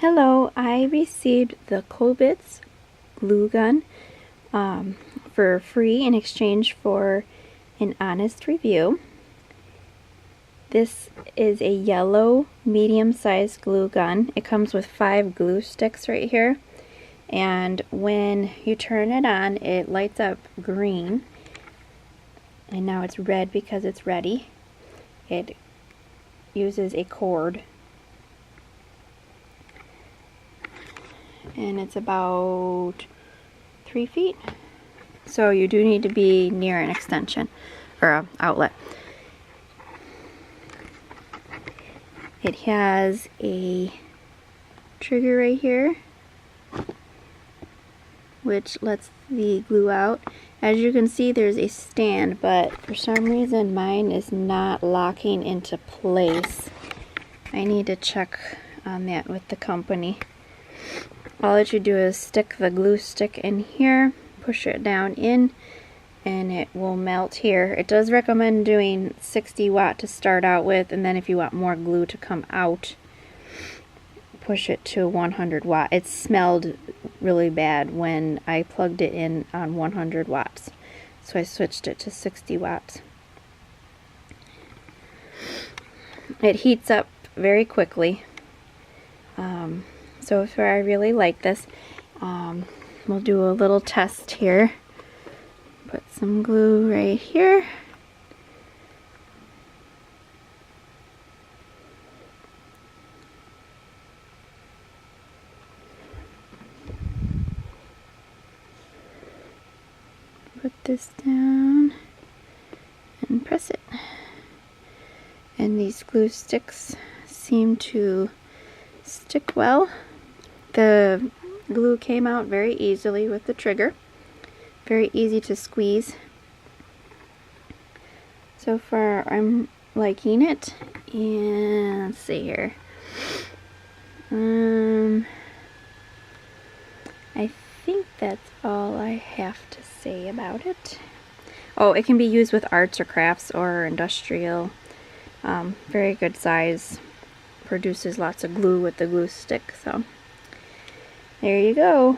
Hello, I received the Cobiz glue gun for free in exchange for an honest review. This is a yellow medium-sized glue gun. It comes with 5 glue sticks right here, and when you turn it on it lights up green, and now it's red because it's ready. It uses a cord, and it's about 3 feet, so you do need to be near an extension or an outlet. It has a trigger right here which lets the glue out. As you can see, there's a stand, but for some reason mine is not locking into place. I need to check on that with the company. All that you do is stick the glue stick in here, push it down in, and it will melt here. It does recommend doing 60 watt to start out with, and then if you want more glue to come out, push it to 100 watt. It smelled really bad when I plugged it in on 100 watts, so I switched it to 60 watts. It heats up very quickly, so far I really like this. We'll do a little test here. Put some glue right here. Put this down and press it. And these glue sticks seem to stick well. The glue came out very easily with the trigger. Very easy to squeeze. So far I'm liking it. And let's see here. I think that's all I have to say about it. Oh, it can be used with arts or crafts or industrial. Very good size. Produces lots of glue with the glue stick. So there you go.